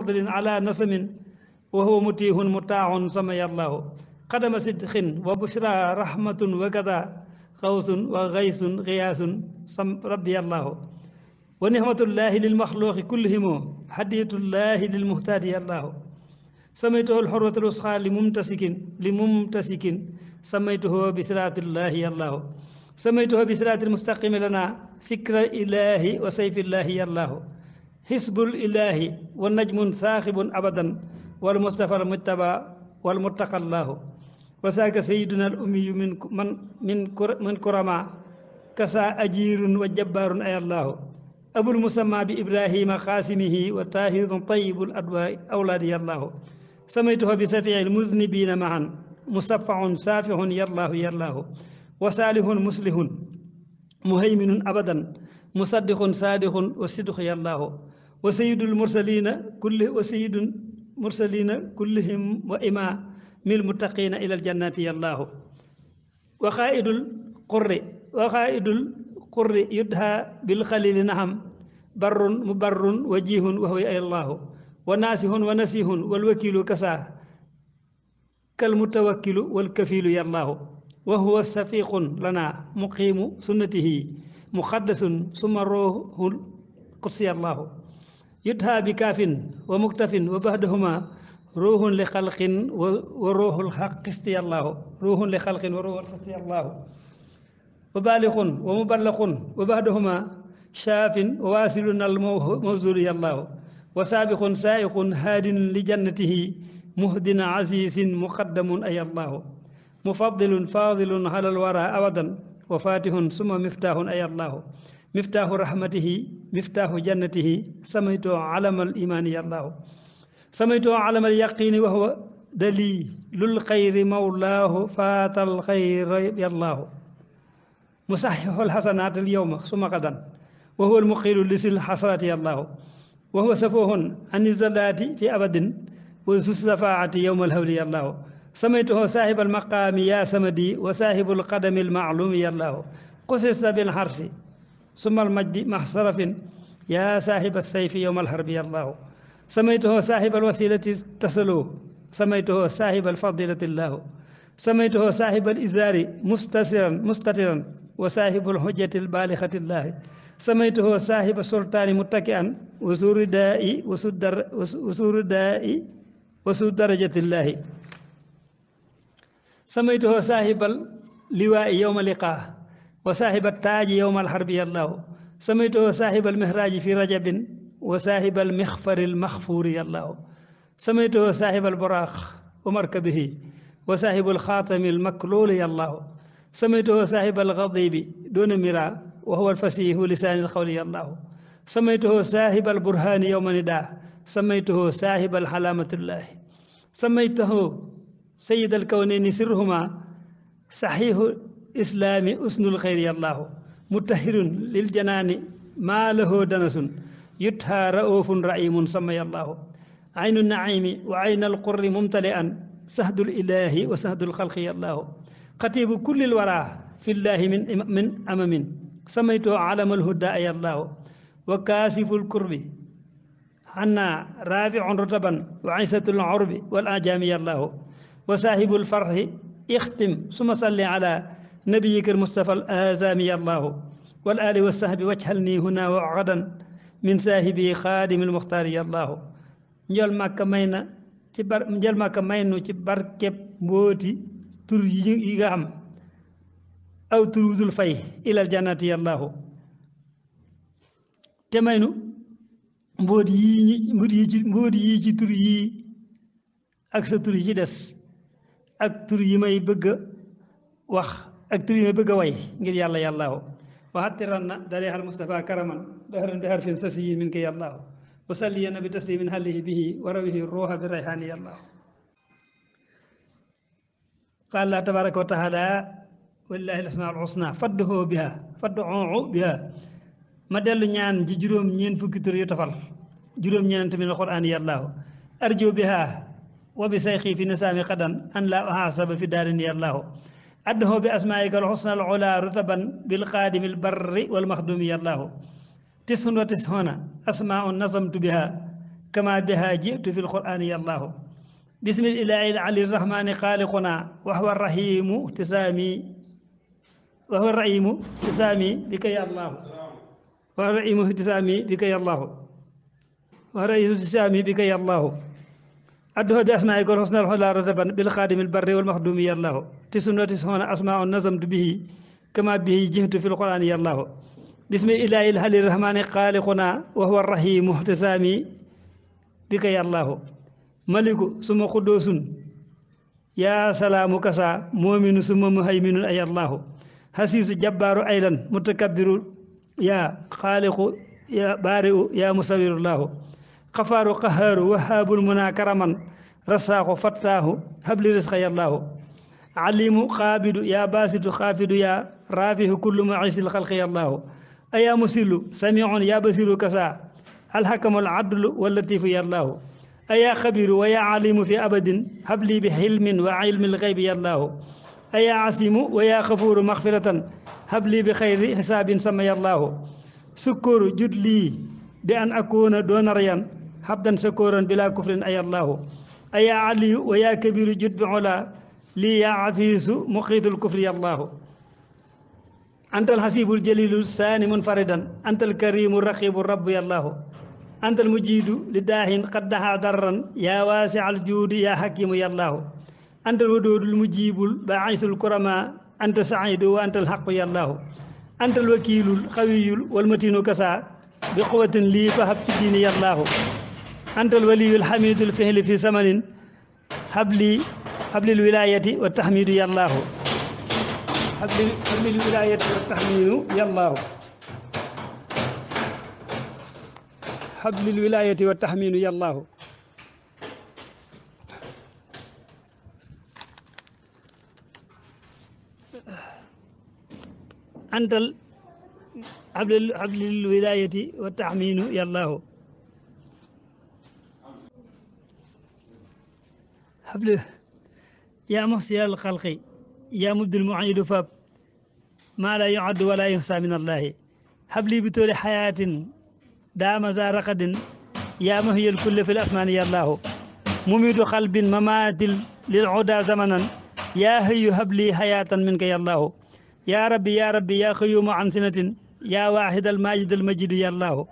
على نسم وهو متيه مطاع سمي الله قدم صدق وبشرى رحمة وكذا خوث وغيث غياث ربي الله ونعمة الله للمخلوق كلهم هدية الله للمهتدي الله سميته الحروة الوسخى لممتسك سميته بصراط الله الله سميته بصراط المستقيم لنا سكر الإله وسيف الله الله حسب الإله والنجم ثاخب أبدا والمصطفى المتبع والمتقى الله وساك سيدنا الأمي من كرما كسا أجير وجبار أي الله أبو المسمى بإبراهيم قاسمه وطاهر طيب الأدواء أولادي الله سميته بسفيع المذنبين معا مصفع سافح يا الله يا الله وصالح مصلح مهيمن أبدا مصدق صادق والصدق يا الله وسيد المرسلين كلهم وإمام المتقين إلى الجنة يا الله وقائد القر يدهى بالخليل نعم بر مبر وجيه وهو أي الله وناسه ونسيه والوكيل كساه كالمتوكل والكفيل يا الله وهو سفيق لنا مقيم سنته مقدس ثم روح القدس يا الله يدهى بكاف ومكتف وبعدهما روح لخلق وروح الحق يا الله روح لخلق وروح الحق يا الله وبالغ ومبلغ وبعدهما شاف وواسل الموزول يا الله وسابق سائق هاد لجنته مهد عزيز مقدم أي الله مفضل فاضل على الورى أبدا وفاتح ثم مفتاح أي الله مفتاح رحمته مفتاح جنته سميته علم الإيمان يا الله سميته علم اليقين وهو دليل للخير مولاه فات الخير يا الله مصحح الحسنات اليوم ثم غدا وهو المقيل لسل الحسرات يا الله وهو سفوه عن الزلات في أبد وذو الشفاعة يوم الهول يا الله سميته صاحب المقام يا سمدي وصاحب القدم المعلوم يا الله قصص بالحرس ثم المجد مع صرف يا صاحب السيف يوم الحرب يا الله سميته صاحب الوسيلة تسلو سميته صاحب الفضيلة الله سميته صاحب الإزار مستترا وصاحب الحجة البالغة الله سميته صاحب السلطان متكئا وسور دائي وسور درجة الله سميته صاحب اللواء يوم اللقاء وصاحب التاج يوم الحرب يا الله سميته صاحب المهراج في رجب وصاحب المخفر المخفور يا الله سميته صاحب البراق ومركبه وصاحب الخاتم المكلول يا الله سميته صاحب الغضيب دون مراء وهو الفسيح لسان القول يا الله سميته صاحب البرهان يوم نداء سميته صاحب الحلامة الله سميته سيد الكونين سرهما صحيح إسلام أسن الخير يا الله متهر للجنان ما له دنس يتهى رؤوف رئيم سمي الله عين النعيم وعين القر ممتلئا سهد الإله وسهد الخلق يا الله خطيب كل الورى في الله من أمم سميته علم الهدى يا الله وكاسف الكرب عنا رافع رتبا وعيسة العرب والآجام يا الله وصاحب الفرح اختم ثم صل على نبيك المصطفى الآزامي يا الله والآل والصحب واجعلني هنا وغدا من صاحبي خادم المختار يا الله njol makka mayna ci bar njol makka maynu ci barkeb mboti tur yi nga am aw turudul fay ilal jannati ya allah te maynu mboti yi ci tur yi ak sa tur yi ci des ak tur yi may bëgg wax ak tur yi may bëgg way ngir yàlla ya allah wa hatiranna dalihal mustafa karaman dahran bi harfin sasiyin minka ya allah وصلي النبي تسليم هله به ورويه الروح بالريحان يا الله قال الله تبارك وتعالى ولله الاسماء الحسنى فادعوه بها ما دلو ñaan ci juroom ñeen fukki tur yu tafal juroom ñeenant min alquran ya allah arju biha wa bi sayxi fi nisami qadan an la uhasaba fi darin ya allah adhu bi asma'ika alhusna alula rutaban bil qadim albarri wal makhdum ya allah 99 أسماء نظمت بها كما بها جئت في القرآن يا الله بسم الإله العلي الرحمن خالقنا وهو الرحيم ابتسامي وهو الرحيم ابتسامي بك يا الله وهو الرحيم ابتسامي بك يا الله وهو الرحيم ابتسامي بك يا الله أدعو بأسمائك الحسنى الحلى رتبا بالخادم البر والمخدوم يا الله تسعون وتسعون أسماء نظمت به كما به جهت في القرآن يا الله بسم الله العلي الرحمن خالقنا وهو الرحيم احتسامي بك يا الله ملك ثم قدوس يا سلام كسا مؤمن ثم مهيمن أي الله حسيس جبار أيضا متكبر يا خالق يا بارئ يا مصور الله غفار قهار وهاب المنى كرما رساق فتاه هب لي رزق يا الله عليم قابد يا باسط خافد يا رافع كل معيس الخلق يا الله أيا مسل سميع يا بصير كسا الحكم العدل واللطيف يا الله أيا خبير ويا عليم في أبد هب لي بحلم وعلم الغيب يا الله أيا عسيم ويا غفور مغفرة هب لي بخير حساب سمي الله سكر جد لي بأن أكون دون ريان حبدا سكورا بلا كفر أي الله أيا علي ويا كبير جد بعلا لي يا عفيس مخيط الكفر يا الله أنت الحسيب الجليل الثاني منفردا أنت الكريم الرقيب الرب يا الله أنت المجيد لداه قد دها ضرا يا واسع الجود يا حكيم يا الله أنت الودود المجيب الباعث الكرماء أنت سعيد وأنت الحق يا الله أنت الوكيل القوي والمتين كسا بقوة لي فهب في الدين يا الله أنت الولي الحميد الفهل في زمن هب لي الولاية والتحميد يا الله هب لي الولاية والتحميد يا الله هب لي الولاية والتحميد يا الله أنت هب لي الولاية والتحميد يا الله هب لي يا محصي الخلق يا مبدي المعيد فاب ما لا يعد ولا يحصى من الله هب لي بطول حياة دام ذا رقد يا مهي الكل في الأسمان يا الله مميت قلب ممات للعدا زمنا يا هي هب لي حياة منك يا الله يا ربي يا ربي يا خيوم عن سنة يا واحد الماجد المجيد يا الله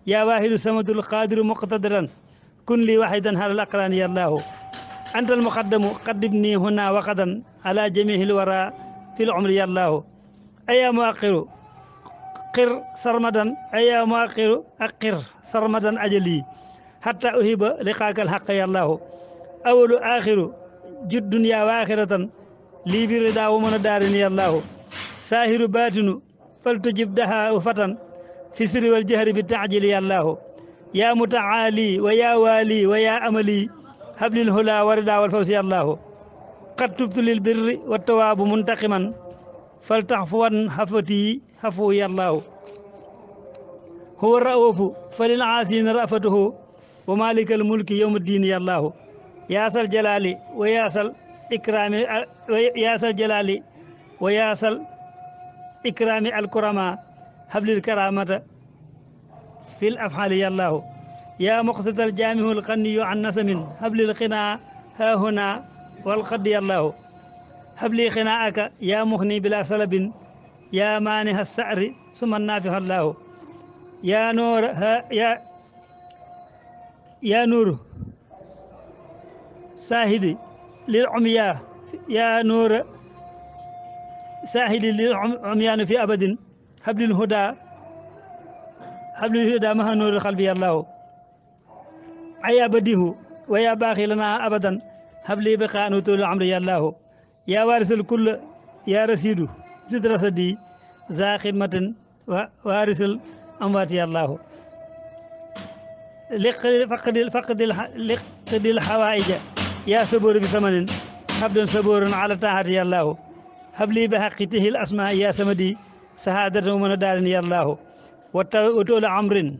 يا واحد الصمد القادر مقتدرا كن لي واحدا على الأقران يا الله أنت المقدم قدمني هنا وغدا على جميع الورى في العمر يا الله أيا مؤخر قر سرمدا أيا مؤخر أقر سرمدا أجلي حتى أهب لقاك الحق يا الله أول آخر جد دنيا وآخرة لي بردا ومن دار يا الله ساهر باتن فلتجب دها وفتن في سر والجهر بالتعجيل يا الله يا متعالي ويا والي ويا أملي هب لي الهلا والرضا والفوز يا الله قد تبت للبر والتواب منتقما فلتعفوا حفتي حفو يا الله هو الرؤوف فللعاسين رأفته ومالك الملك يوم الدين يا الله يا ذا الجلال ويا ذا الإكرام يا ذا الجلال ويا ذا الإكرام الكرماء هب لي الكرامة في الأفعال يا الله يا مقتدى الجامع الغني عن نسم هب لي القنا ها هنا والقد يا الله هب لي قناءك يا مغني بلا سلب يا مانح السعر ثم النافع الله يا نور يا نور ساهدي للعمياء يا نور ساهدي للعميان في أبد هب لي الهدى هب لي الهدى مع نور القلب يا الله أيا بديه ويا باقي لنا أبدا هب لي بقاء طول العمر يا الله يا وارث الكل يا رسيد زد رصدي ذا خدمة وارث الأموات يا الله لقد الحوائج يا صبور في ثمن هب صبور على طاعة يا الله هب لي بحقته الأسماء يا سمدي سعادة من دار يا الله وطول عمر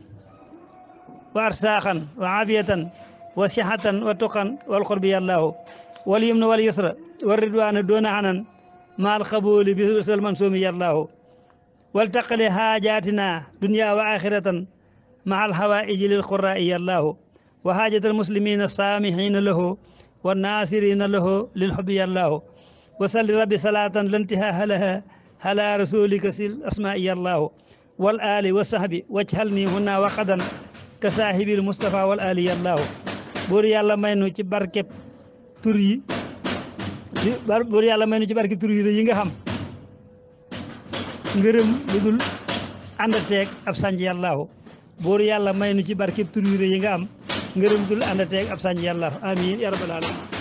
وأرساخا وعافية وصحة وتقا والقرب يا الله واليمن واليسر والرضوان دون عنن مع القبول بسلسل المنسوم يا الله والتقل حاجاتنا دنيا وآخرة مع الحوائج للقراء يا الله wa haajatal muslimina saamihina lahu wa nasirina lahu lil hubbi yallahu wa salli rabbi salatan lantihaha laha ala rasulika sil asma'i yallahu wal ali wa sahbi wajhalni hunna wa qadan ka saahibil mustafa wal ali yallahu buur yàlla may nu ci barkeb tur yi buur yàlla may nu ci barkeb tur yi nga xam ngërëm lu dul àndateeg ab sànj yàllaahu buur yàlla may nu ci barkeb tur yi nga am ngërëm dul àndateeg ab sànj yàllaahu amiin ya rabbal alamin